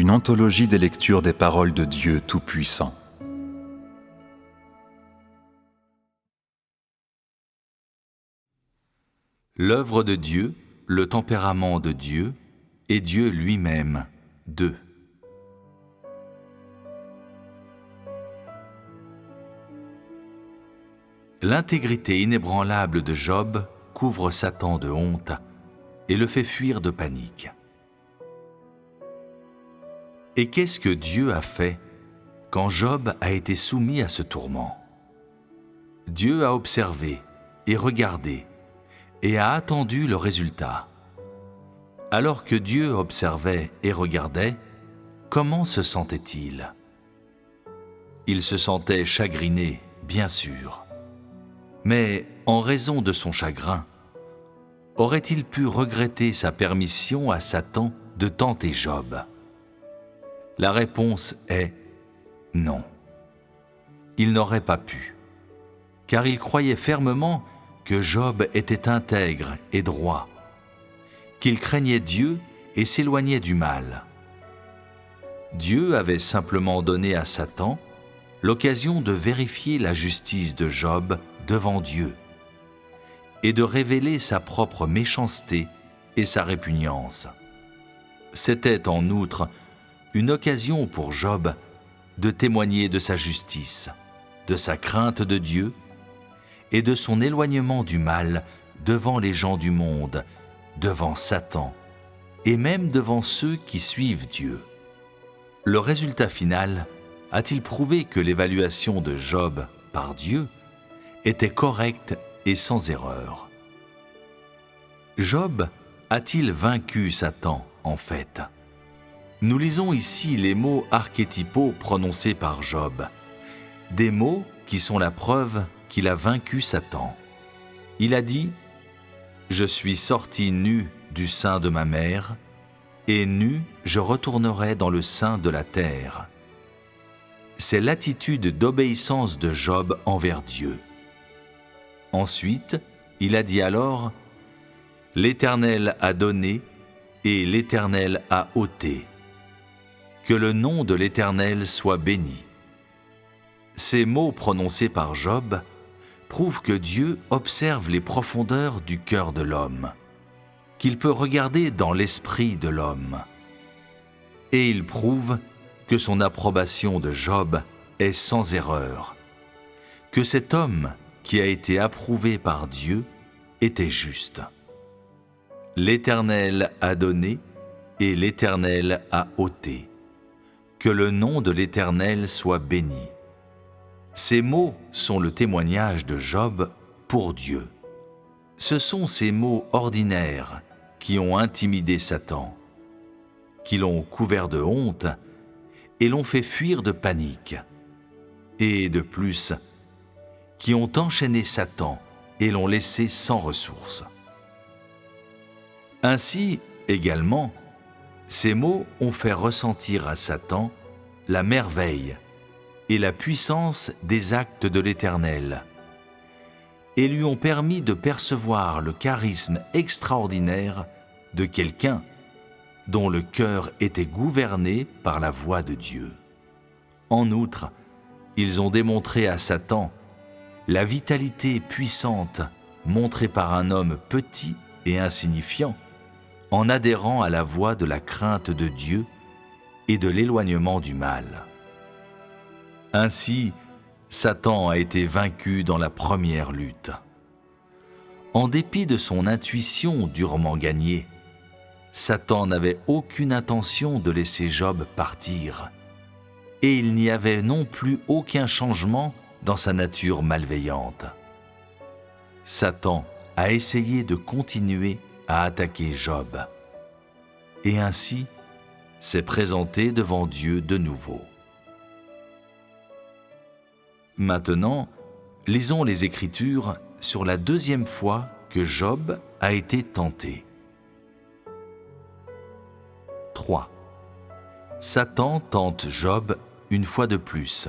Une anthologie des lectures des paroles de Dieu Tout-Puissant. L'œuvre de Dieu, le tempérament de Dieu et Dieu lui-même. 2. L'intégrité inébranlable de Job couvre Satan de honte et le fait fuir de panique. Et qu'est-ce que Dieu a fait quand Job a été soumis à ce tourment? Dieu a observé et regardé et a attendu le résultat. Alors que Dieu observait et regardait, comment se sentait-il? Il se sentait chagriné, bien sûr. Mais en raison de son chagrin, aurait-il pu regretter sa permission à Satan de tenter Job? La réponse est non. Il n'aurait pas pu, car il croyait fermement que Job était intègre et droit, qu'il craignait Dieu et s'éloignait du mal. Dieu avait simplement donné à Satan l'occasion de vérifier la justice de Job devant Dieu et de révéler sa propre méchanceté et sa répugnance. C'était en outre une occasion pour Job de témoigner de sa justice, de sa crainte de Dieu et de son éloignement du mal devant les gens du monde, devant Satan et même devant ceux qui suivent Dieu. Le résultat final a-t-il prouvé que l'évaluation de Job par Dieu était correcte et sans erreur? Job a-t-il vaincu Satan en fait? Nous lisons ici les mots archétypaux prononcés par Job, des mots qui sont la preuve qu'il a vaincu Satan. Il a dit « Je suis sorti nu du sein de ma mère, et nu je retournerai dans le sein de la terre. » C'est l'attitude d'obéissance de Job envers Dieu. Ensuite, il a dit alors « L'Éternel a donné et l'Éternel a ôté. Que le nom de l'Éternel soit béni. » Ces mots prononcés par Job prouvent que Dieu observe les profondeurs du cœur de l'homme, qu'il peut regarder dans l'esprit de l'homme. Et il prouve que son approbation de Job est sans erreur, que cet homme qui a été approuvé par Dieu était juste. L'Éternel a donné et l'Éternel a ôté. Que le nom de l'Éternel soit béni. Ces mots sont le témoignage de Job pour Dieu. Ce sont ces mots ordinaires qui ont intimidé Satan, qui l'ont couvert de honte et l'ont fait fuir de panique, et de plus, qui ont enchaîné Satan et l'ont laissé sans ressources. Ainsi, également, ces mots ont fait ressentir à Satan la merveille et la puissance des actes de l'Éternel, et lui ont permis de percevoir le charisme extraordinaire de quelqu'un dont le cœur était gouverné par la voix de Dieu. En outre, ils ont démontré à Satan la vitalité puissante montrée par un homme petit et insignifiant en adhérant à la voie de la crainte de Dieu et de l'éloignement du mal. Ainsi, Satan a été vaincu dans la première lutte. En dépit de son intuition durement gagnée, Satan n'avait aucune intention de laisser Job partir, et il n'y avait non plus aucun changement dans sa nature malveillante. Satan a essayé de continuer à attaquer Job, et ainsi s'est présenté devant Dieu de nouveau. Maintenant, lisons les Écritures sur la deuxième fois que Job a été tenté. 3. Satan tente Job une fois de plus.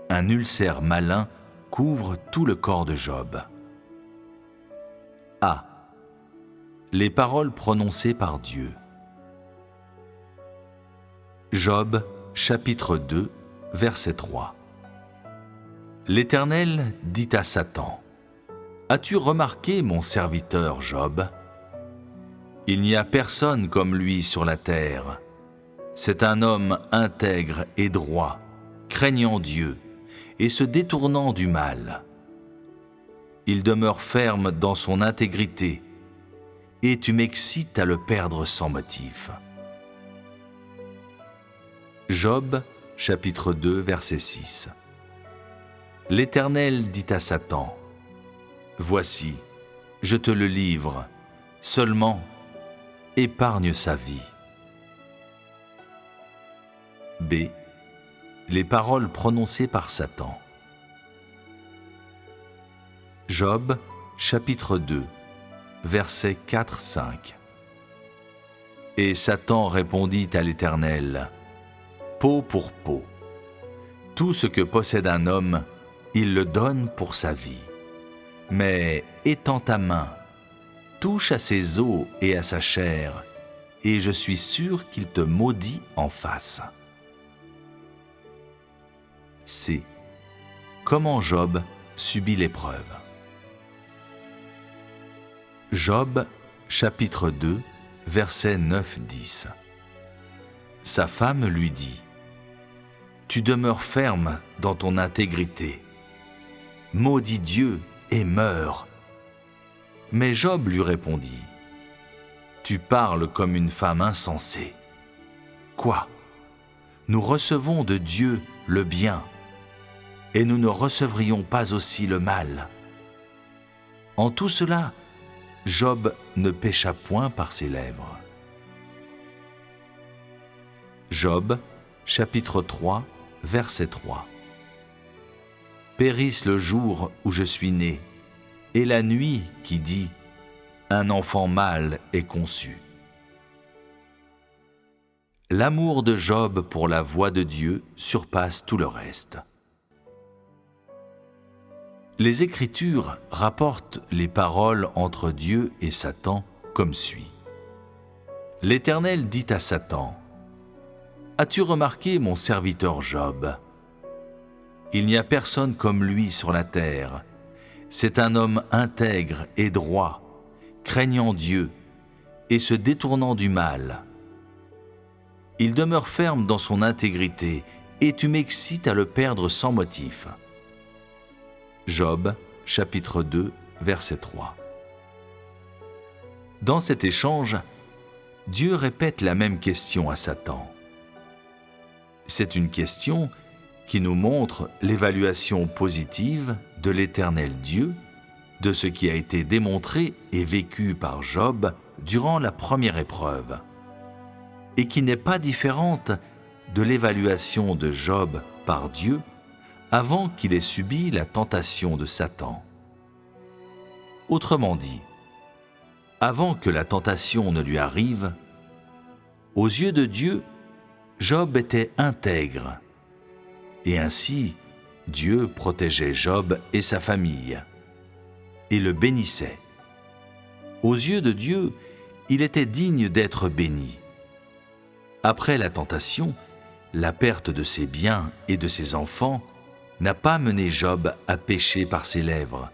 Un ulcère malin couvre tout le corps de Job. A. « Les paroles prononcées par Dieu. Job, chapitre 2, verset 3. L'Éternel dit à Satan : « As-tu remarqué mon serviteur Job ? Il n'y a personne comme lui sur la terre. C'est un homme intègre et droit, craignant Dieu et se détournant du mal. Il demeure ferme dans son intégrité, et tu m'excites à le perdre sans motif. » Job, chapitre 2, verset 6. L'Éternel dit à Satan : « Voici, je te le livre, seulement épargne sa vie. » B. Les paroles prononcées par Satan. Job, chapitre 2, versets 4-5. Et Satan répondit à l'Éternel : « Peau pour peau. Tout ce que possède un homme, il le donne pour sa vie. Mais étends ta main, touche à ses os et à sa chair, et je suis sûr qu'il te maudit en face. » C. Comment Job subit l'épreuve. Job, chapitre 2, versets 9-10. Sa femme lui dit : « Tu demeures ferme dans ton intégrité. Maudis Dieu et meurs. » Mais Job lui répondit : « Tu parles comme une femme insensée. Quoi ? Nous recevons de Dieu le bien, et nous ne recevrions pas aussi le mal. En tout cela, Job ne pécha point par ses lèvres. » Job, chapitre 3, verset 3. Périsse le jour où je suis né, et la nuit qui dit : un enfant mâle est conçu. L'amour de Job pour la voix de Dieu surpasse tout le reste. Les Écritures rapportent les paroles entre Dieu et Satan comme suit. L'Éternel dit à Satan : « As-tu remarqué mon serviteur Job ? Il n'y a personne comme lui sur la terre. C'est un homme intègre et droit, craignant Dieu et se détournant du mal. Il demeure ferme dans son intégrité, et tu m'excites à le perdre sans motif. » Job, chapitre 2, verset 3. Dans cet échange, Dieu répète la même question à Satan. C'est une question qui nous montre l'évaluation positive de l'Éternel Dieu de ce qui a été démontré et vécu par Job durant la première épreuve, et qui n'est pas différente de l'évaluation de Job par Dieu avant qu'il ait subi la tentation de Satan. Autrement dit, avant que la tentation ne lui arrive, aux yeux de Dieu, Job était intègre, et ainsi Dieu protégeait Job et sa famille, et le bénissait. Aux yeux de Dieu, il était digne d'être béni. Après la tentation, la perte de ses biens et de ses enfants n'a pas mené Job à pécher par ses lèvres,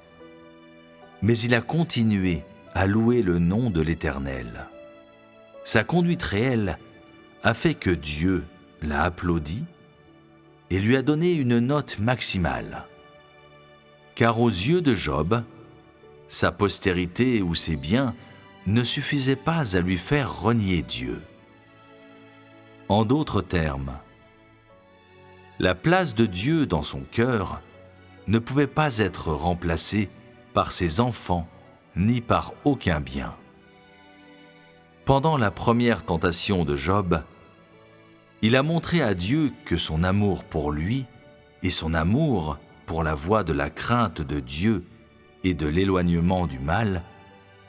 mais il a continué à louer le nom de l'Éternel. Sa conduite réelle a fait que Dieu l'a applaudi et lui a donné une note maximale. Car aux yeux de Job, sa postérité ou ses biens ne suffisaient pas à lui faire renier Dieu. En d'autres termes, la place de Dieu dans son cœur ne pouvait pas être remplacée par ses enfants ni par aucun bien. Pendant la première tentation de Job, il a montré à Dieu que son amour pour lui et son amour pour la voie de la crainte de Dieu et de l'éloignement du mal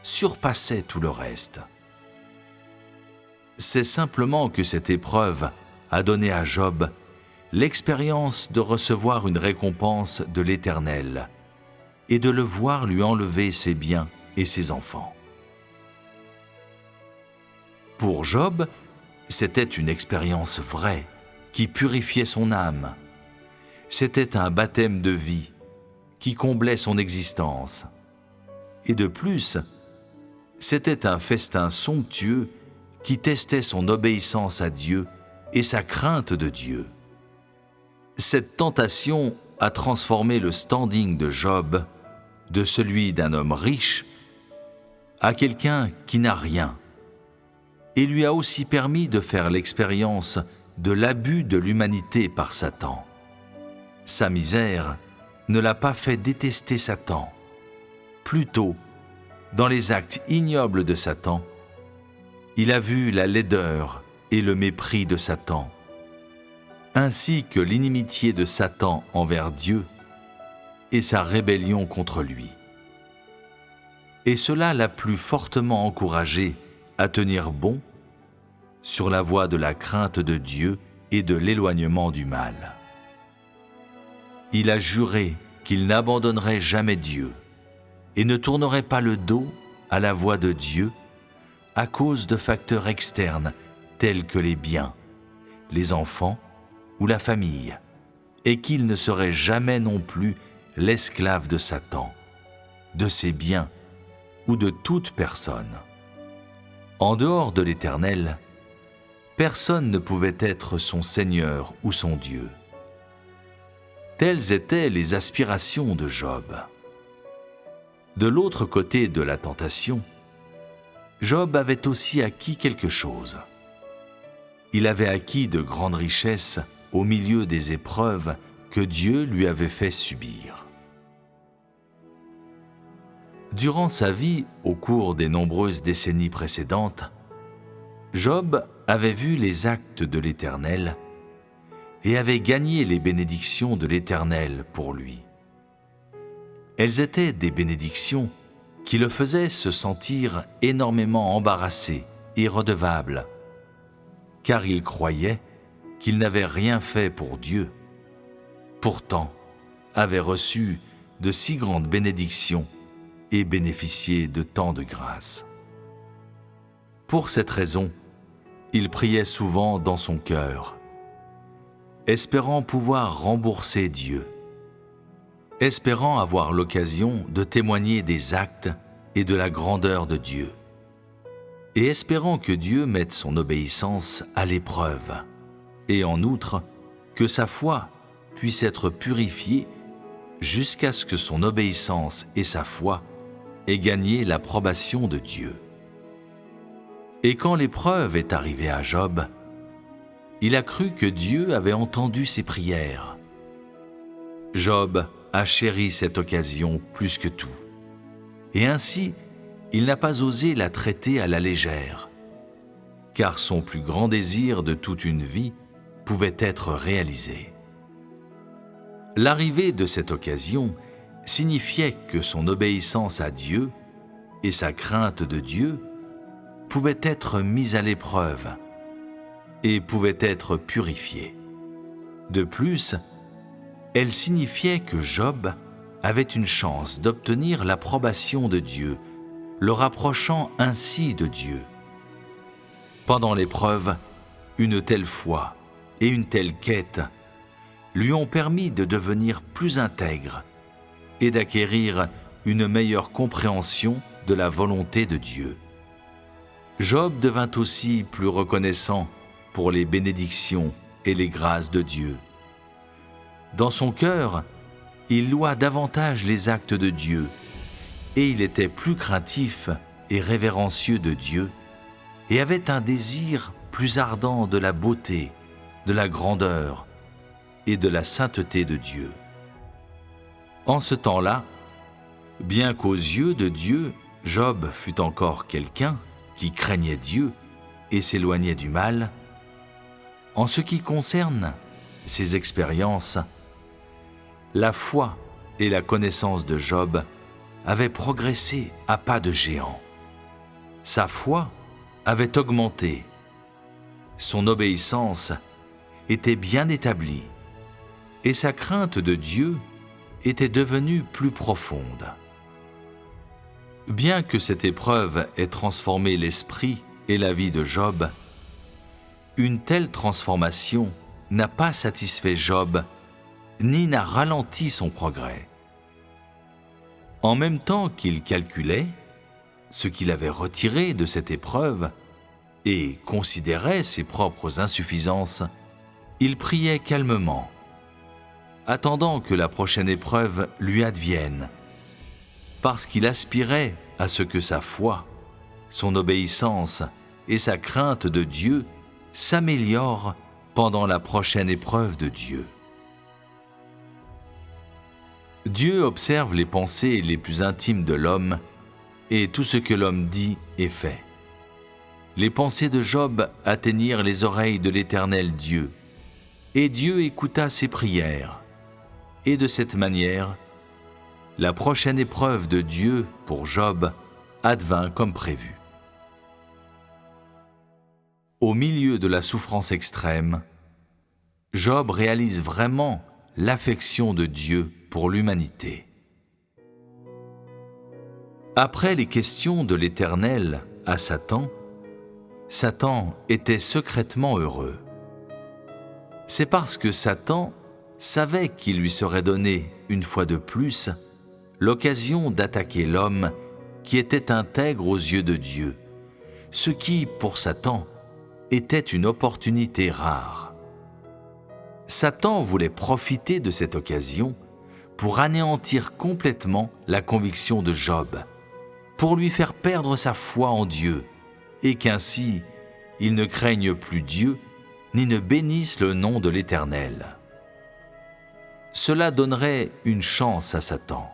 surpassaient tout le reste. C'est simplement que cette épreuve a donné à Job l'expérience de recevoir une récompense de l'Éternel et de le voir lui enlever ses biens et ses enfants. Pour Job, C'était une expérience vraie qui purifiait son âme. C'était un baptême de vie qui comblait son existence. Et de plus, c'était un festin somptueux qui testait son obéissance à Dieu et sa crainte de Dieu. Cette tentation a transformé le standing de Job de celui d'un homme riche à quelqu'un qui n'a rien, et lui a aussi permis de faire l'expérience de l'abus de l'humanité par Satan. Sa misère ne l'a pas fait détester Satan. Plutôt, dans les actes ignobles de Satan, il a vu la laideur et le mépris de Satan, ainsi que l'inimitié de Satan envers Dieu et sa rébellion contre lui. Et cela l'a plus fortement encouragé à tenir bon sur la voie de la crainte de Dieu et de l'éloignement du mal. Il a juré qu'il n'abandonnerait jamais Dieu et ne tournerait pas le dos à la voie de Dieu à cause de facteurs externes tels que les biens, les enfants ou la famille, et qu'il ne serait jamais non plus l'esclave de Satan, de ses biens ou de toute personne. En dehors de l'Éternel, personne ne pouvait être son Seigneur ou son Dieu. Telles étaient les aspirations de Job. De l'autre côté de la tentation, Job avait aussi acquis quelque chose. Il avait acquis de grandes richesses au milieu des épreuves que Dieu lui avait fait subir. Durant sa vie, au cours des nombreuses décennies précédentes, Job avait vu les actes de l'Éternel et avait gagné les bénédictions de l'Éternel pour lui. Elles étaient des bénédictions qui le faisaient se sentir énormément embarrassé et redevable, car il croyait qu'il n'avait rien fait pour Dieu, pourtant avait reçu de si grandes bénédictions et bénéficié de tant de grâce. Pour cette raison, il priait souvent dans son cœur, espérant pouvoir rembourser Dieu, espérant avoir l'occasion de témoigner des actes et de la grandeur de Dieu, et espérant que Dieu mette son obéissance à l'épreuve, et en outre, que sa foi puisse être purifiée jusqu'à ce que son obéissance et sa foi aient gagné l'approbation de Dieu. Et quand l'épreuve est arrivée à Job, il a cru que Dieu avait entendu ses prières. Job a chéri cette occasion plus que tout, et ainsi il n'a pas osé la traiter à la légère, car son plus grand désir de toute une vie pouvait être réalisé. L'arrivée de cette occasion signifiait que son obéissance à Dieu et sa crainte de Dieu pouvaient être mises à l'épreuve et pouvaient être purifiées. De plus, elle signifiait que Job avait une chance d'obtenir l'approbation de Dieu, le rapprochant ainsi de Dieu. Pendant l'épreuve, une telle foi et une telle quête lui ont permis de devenir plus intègre et d'acquérir une meilleure compréhension de la volonté de Dieu. Job devint aussi plus reconnaissant pour les bénédictions et les grâces de Dieu. Dans son cœur, il loua davantage les actes de Dieu, et il était plus craintif et révérencieux de Dieu, et avait un désir plus ardent de la beauté, de la grandeur et de la sainteté de Dieu. En ce temps-là, bien qu'aux yeux de Dieu, Job fût encore quelqu'un qui craignait Dieu et s'éloignait du mal, en ce qui concerne ses expériences, la foi et la connaissance de Job avaient progressé à pas de géant. Sa foi avait augmenté, son obéissance était bien établie et sa crainte de Dieu était devenue plus profonde. Bien que cette épreuve ait transformé l'esprit et la vie de Job, Une telle transformation n'a pas satisfait Job, ni n'a ralenti son progrès. En même temps qu'il calculait ce qu'il avait retiré de cette épreuve et considérait ses propres insuffisances, il priait calmement, attendant que la prochaine épreuve lui advienne, parce qu'il aspirait à ce que sa foi, son obéissance et sa crainte de Dieu s'améliorent pendant la prochaine épreuve de Dieu. Dieu observe les pensées les plus intimes de l'homme et tout ce que l'homme dit et fait. Les pensées de Job atteignirent les oreilles de l'Éternel Dieu, et Dieu écouta ses prières. Et de cette manière, la prochaine épreuve de Dieu pour Job advint comme prévu. Au milieu de la souffrance extrême, Job réalise vraiment l'affection de Dieu pour l'humanité. Après les questions de l'Éternel à Satan, Satan était secrètement heureux. C'est parce que Satan savait qu'il lui serait donné, une fois de plus, l'occasion d'attaquer l'homme qui était intègre aux yeux de Dieu, ce qui, pour Satan, était une opportunité rare. Satan voulait profiter de cette occasion pour anéantir complètement la conviction de Job, pour lui faire perdre sa foi en Dieu, et qu'ainsi il ne craigne plus Dieu, ni ne bénisse le nom de l'Éternel. Cela donnerait une chance à Satan.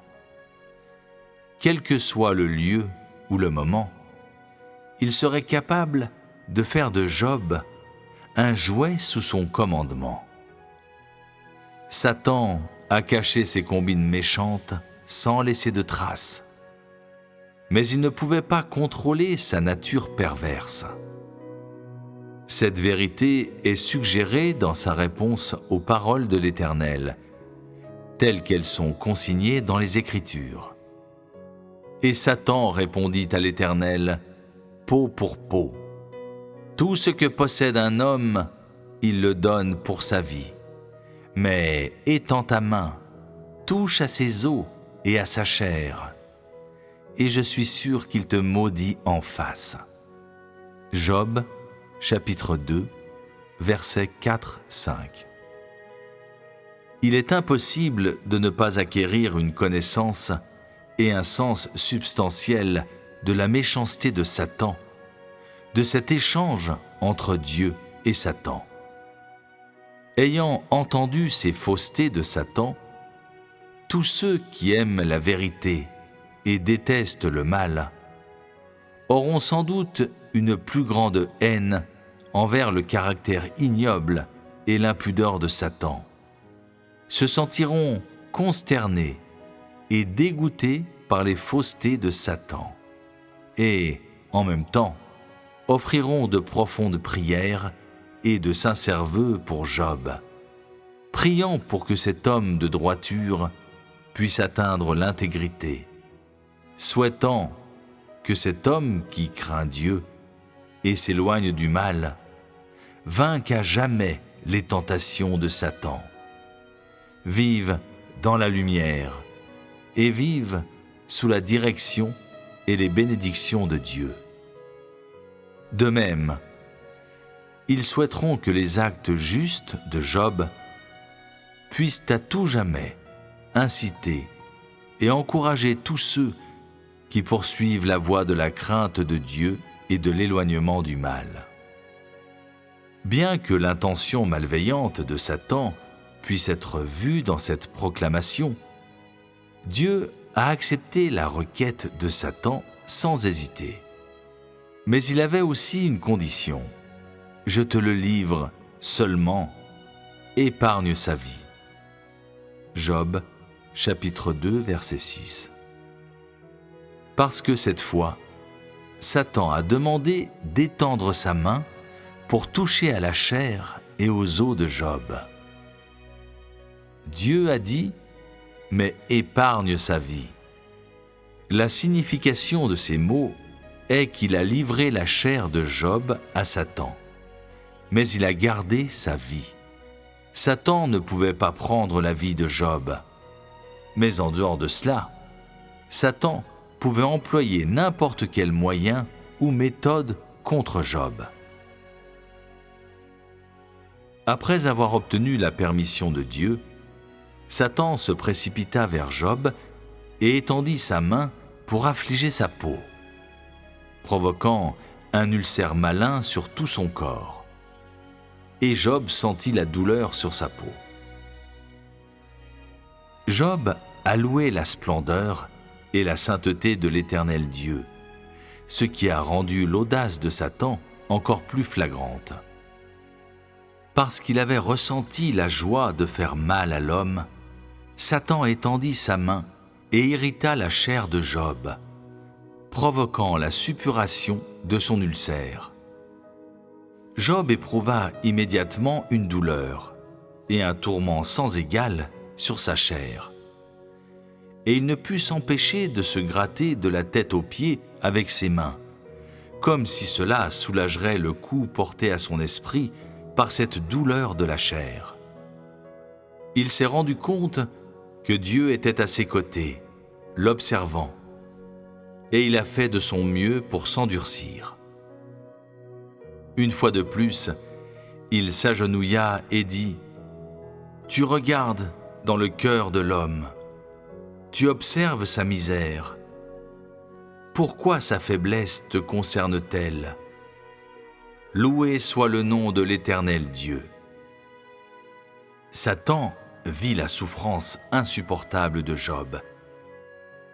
Quel que soit le lieu ou le moment, il serait capable de faire de Job un jouet sous son commandement. Satan a caché ses combines méchantes sans laisser de traces. Mais il ne pouvait pas contrôler sa nature perverse. Cette vérité est suggérée dans sa réponse aux paroles de l'Éternel, telles qu'elles sont consignées dans les Écritures. Et Satan répondit à l'Éternel, peau pour peau. Tout ce que possède un homme, il le donne pour sa vie. Mais étends ta main, touche à ses os et à sa chair, et je suis sûr qu'il te maudit en face. Job, chapitre 2, versets 4-5. Il est impossible de ne pas acquérir une connaissance et un sens substantiel de la méchanceté de Satan, de cet échange entre Dieu et Satan. Ayant entendu ces faussetés de Satan, tous ceux qui aiment la vérité et détestent le mal auront sans doute une plus grande haine envers le caractère ignoble et l'impudeur de Satan, se sentiront consternés et dégoûtés par les faussetés de Satan, et, en même temps, offriront de profondes prières et de sincères vœux pour Job, priant pour que cet homme de droiture puisse atteindre l'intégrité, souhaitant que cet homme qui craint Dieu et s'éloigne du mal vainque à jamais les tentations de Satan, vive dans la lumière et vive sous la direction et les bénédictions de Dieu. De même, ils souhaiteront que les actes justes de Job puissent à tout jamais inciter et encourager tous ceux qui poursuivent la voie de la crainte de Dieu et de l'éloignement du mal. Bien que l'intention malveillante de Satan puisse être vue dans cette proclamation, Dieu a accepté la requête de Satan sans hésiter. Mais il avait aussi une condition. « Je te le livre seulement, épargne sa vie. » Job, chapitre 2, verset 6. Parce que cette fois, Satan a demandé d'étendre sa main pour toucher à la chair et aux os de Job. Dieu a dit « mais épargne sa vie ». La signification de ces mots est qu'il a livré la chair de Job à Satan, mais il a gardé sa vie. Satan ne pouvait pas prendre la vie de Job. Mais en dehors de cela, Satan pouvait employer n'importe quel moyen ou méthode contre Job. Après avoir obtenu la permission de Dieu, Satan se précipita vers Job et étendit sa main pour affliger sa peau, provoquant un ulcère malin sur tout son corps. Et Job sentit la douleur sur sa peau. Job a loué la splendeur et la sainteté de l'Éternel Dieu, ce qui a rendu l'audace de Satan encore plus flagrante. Parce qu'il avait ressenti la joie de faire mal à l'homme, Satan étendit sa main et irrita la chair de Job, provoquant la suppuration de son ulcère. Job éprouva immédiatement une douleur et un tourment sans égal sur sa chair. Et il ne put s'empêcher de se gratter de la tête aux pieds avec ses mains, comme si cela soulagerait le coup porté à son esprit par cette douleur de la chair. Il s'est rendu compte que Dieu était à ses côtés, l'observant, et il a fait de son mieux pour s'endurcir. Une fois de plus, il s'agenouilla et dit : « Tu regardes dans le cœur de l'homme, tu observes sa misère. Pourquoi sa faiblesse te concerne-t-elle ? Loué soit le nom de l'Éternel Dieu. » Satan vit la souffrance insupportable de Job.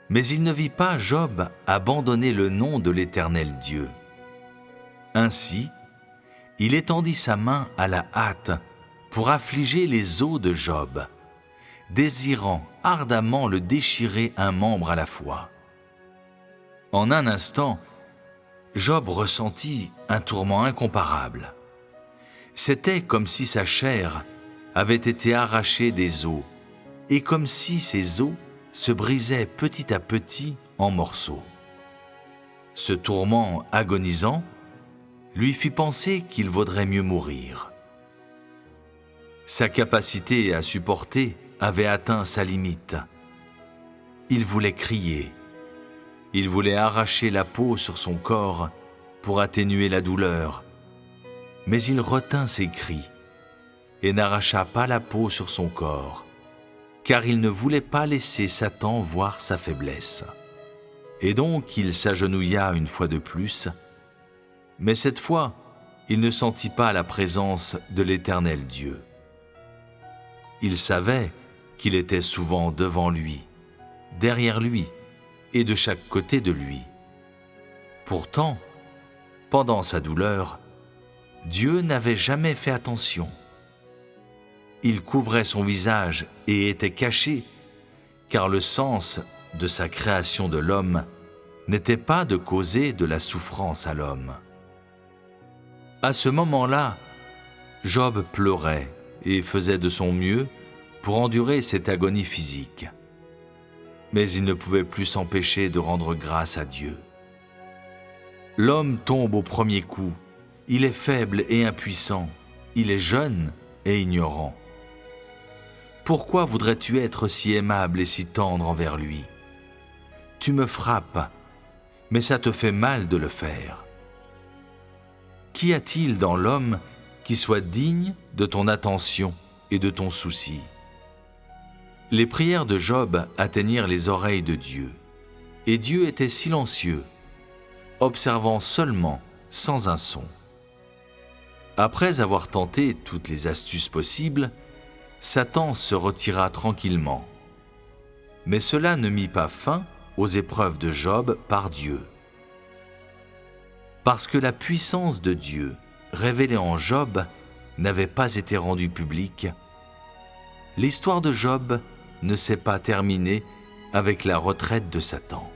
Mais il ne vit pas Job abandonner le nom de l'Éternel Dieu. Ainsi, il étendit sa main à la hâte pour affliger les os de Job, désirant ardemment le déchirer un membre à la fois. En un instant, Job ressentit un tourment incomparable. C'était comme si sa chair avait été arrachée des os, et comme si ces os se brisaient petit à petit en morceaux. Ce tourment agonisant lui fit penser qu'il vaudrait mieux mourir. Sa capacité à supporter avait atteint sa limite. Il voulait crier. Il voulait arracher la peau sur son corps pour atténuer la douleur, mais il retint ses cris et n'arracha pas la peau sur son corps, car il ne voulait pas laisser Satan voir sa faiblesse. Et donc il s'agenouilla une fois de plus, mais cette fois, il ne sentit pas la présence de l'Éternel Dieu. Il savait qu'il était souvent devant lui, derrière lui et de chaque côté de lui. Pourtant, pendant sa douleur, Dieu n'avait jamais fait attention. Il couvrait son visage et était caché, car le sens de sa création de l'homme n'était pas de causer de la souffrance à l'homme. À ce moment-là, Job pleurait et faisait de son mieux pour endurer cette agonie physique. Mais il ne pouvait plus s'empêcher de rendre grâce à Dieu. L'homme tombe au premier coup, il est faible et impuissant, il est jeune et ignorant. Pourquoi voudrais-tu être si aimable et si tendre envers lui ? Tu me frappes, mais ça te fait mal de le faire. Qu'y a-t-il dans l'homme qui soit digne de ton attention et de ton souci ? Les prières de Job atteignirent les oreilles de Dieu, et Dieu était silencieux, observant seulement, sans un son. Après avoir tenté toutes les astuces possibles, Satan se retira tranquillement. Mais cela ne mit pas fin aux épreuves de Job par Dieu. Parce que la puissance de Dieu révélée en Job n'avait pas été rendue publique, l'histoire de Job ne s'est pas terminée avec la retraite de Satan.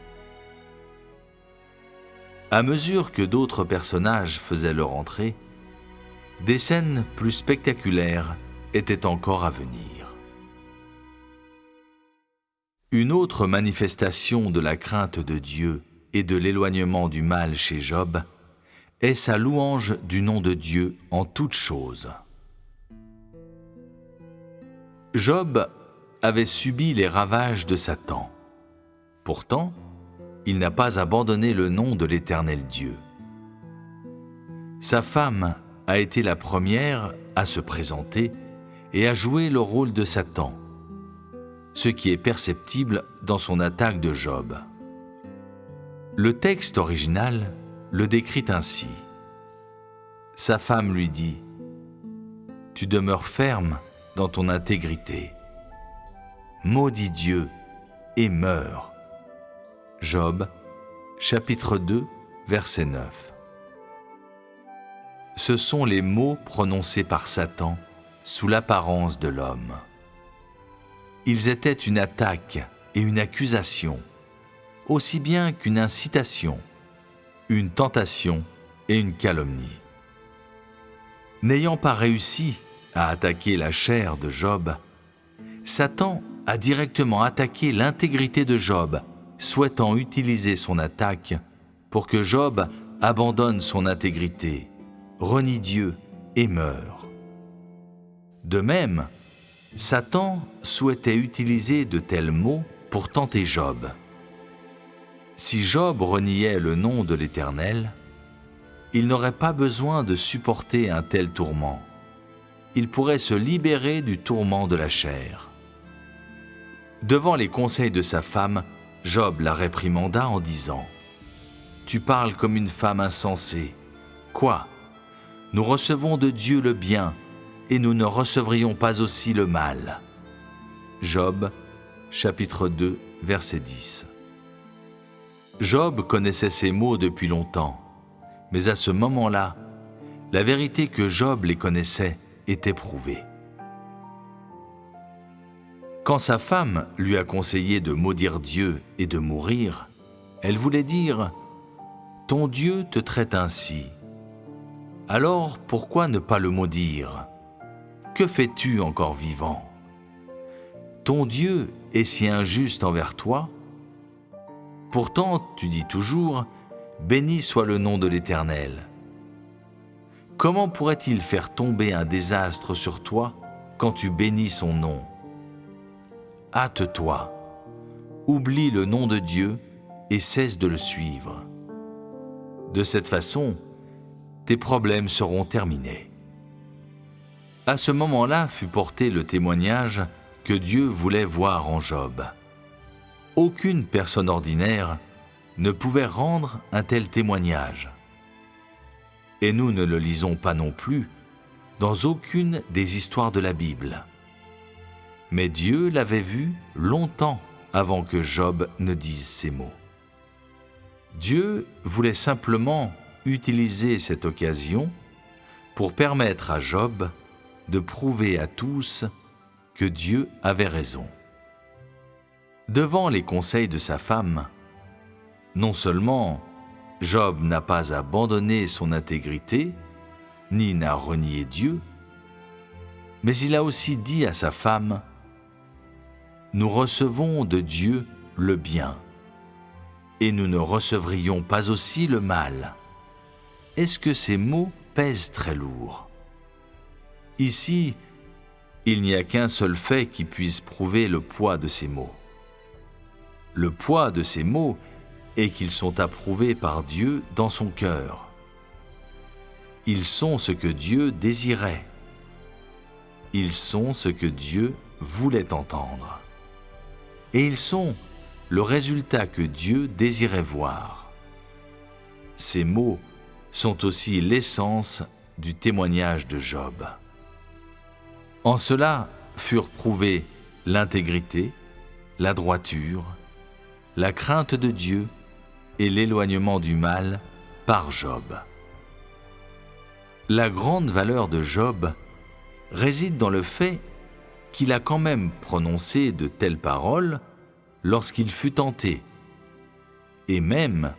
À mesure que d'autres personnages faisaient leur entrée, des scènes plus spectaculaires étaient encore à venir. Une autre manifestation de la crainte de Dieu et de l'éloignement du mal chez Job est sa louange du nom de Dieu en toutes choses. Job avait subi les ravages de Satan. Pourtant, il n'a pas abandonné le nom de l'Éternel Dieu. Sa femme a été la première à se présenter et à jouer le rôle de Satan, ce qui est perceptible dans son attaque de Job. Le texte original le décrit ainsi. Sa femme lui dit « Tu demeures ferme dans ton intégrité. Maudis Dieu et meurs. » Job, chapitre 2, verset 9. Ce sont les mots prononcés par Satan sous l'apparence de l'homme. Ils étaient une attaque et une accusation, aussi bien qu'une incitation, une tentation et une calomnie. N'ayant pas réussi à attaquer la chair de Job, Satan a directement attaqué l'intégrité de Job, souhaitant utiliser son attaque pour que Job abandonne son intégrité, renie Dieu et meure. De même, Satan souhaitait utiliser de tels mots pour tenter Job. Si Job reniait le nom de l'Éternel, il n'aurait pas besoin de supporter un tel tourment. Il pourrait se libérer du tourment de la chair. Devant les conseils de sa femme, Job la réprimanda en disant « Tu parles comme une femme insensée. Quoi ? Nous recevons de Dieu le bien, et nous ne recevrions pas aussi le mal. » Job, chapitre 2, verset 10. Job connaissait ces mots depuis longtemps, mais à ce moment-là, la vérité que Job les connaissait était prouvée. Quand sa femme lui a conseillé de maudire Dieu et de mourir, elle voulait dire « Ton Dieu te traite ainsi. Alors pourquoi ne pas le maudire ? Que fais-tu encore vivant ? Ton Dieu est si injuste envers toi ? Pourtant tu dis toujours « Béni soit le nom de l'Éternel ». Comment pourrait-il faire tomber un désastre sur toi quand tu bénis son nom ? Hâte-toi, oublie le nom de Dieu et cesse de le suivre. De cette façon, tes problèmes seront terminés. À ce moment-là fut porté le témoignage que Dieu voulait voir en Job. Aucune personne ordinaire ne pouvait rendre un tel témoignage. Et nous ne le lisons pas non plus dans aucune des histoires de la Bible. Mais Dieu l'avait vu longtemps avant que Job ne dise ces mots. Dieu voulait simplement utiliser cette occasion pour permettre à Job de prouver à tous que Dieu avait raison. Devant les conseils de sa femme, non seulement Job n'a pas abandonné son intégrité, ni n'a renié Dieu, mais il a aussi dit à sa femme « Nous recevons de Dieu le bien, et nous ne recevrions pas aussi le mal. » Est-ce que ces mots pèsent très lourd ? Ici, il n'y a qu'un seul fait qui puisse prouver le poids de ces mots. Le poids de ces mots est qu'ils sont approuvés par Dieu dans son cœur. Ils sont ce que Dieu désirait. Ils sont ce que Dieu voulait entendre. Et ils sont le résultat que Dieu désirait voir. Ces mots sont aussi l'essence du témoignage de Job. En cela furent prouvés l'intégrité, la droiture, la crainte de Dieu et l'éloignement du mal par Job. La grande valeur de Job réside dans le fait qu'il a quand même prononcé de telles paroles lorsqu'il fut tenté, et même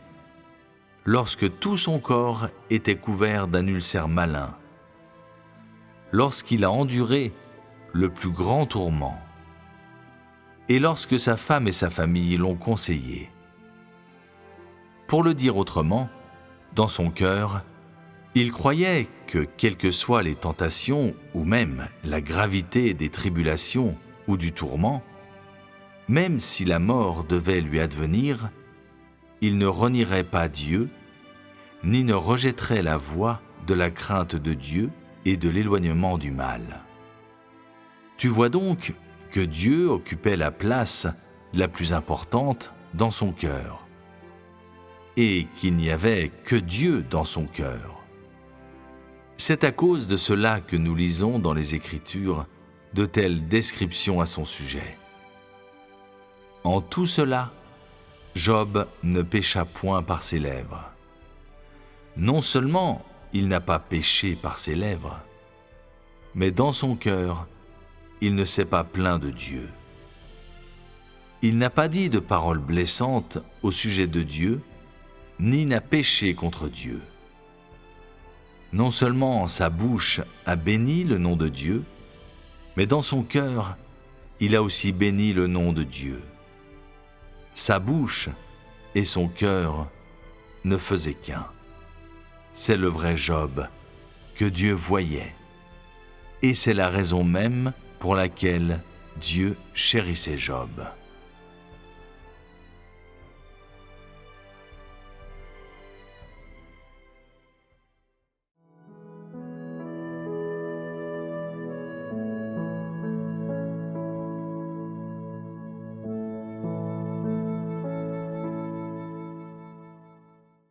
lorsque tout son corps était couvert d'un ulcère malin, lorsqu'il a enduré le plus grand tourment, et lorsque sa femme et sa famille l'ont conseillé. Pour le dire autrement, dans son cœur, Il croyait que, quelles que soient les tentations ou même la gravité des tribulations ou du tourment, même si la mort devait lui advenir, il ne renierait pas Dieu, ni ne rejetterait la voie de la crainte de Dieu et de l'éloignement du mal. Tu vois donc que Dieu occupait la place la plus importante dans son cœur, et qu'il n'y avait que Dieu dans son cœur. C'est à cause de cela que nous lisons dans les Écritures de telles descriptions à son sujet. En tout cela, Job ne pécha point par ses lèvres. Non seulement il n'a pas péché par ses lèvres, mais dans son cœur, il ne s'est pas plaint de Dieu. Il n'a pas dit de paroles blessantes au sujet de Dieu, ni n'a péché contre Dieu. Non seulement sa bouche a béni le nom de Dieu, mais dans son cœur, il a aussi béni le nom de Dieu. Sa bouche et son cœur ne faisaient qu'un. C'est le vrai Job que Dieu voyait. Et c'est la raison même pour laquelle Dieu chérissait Job.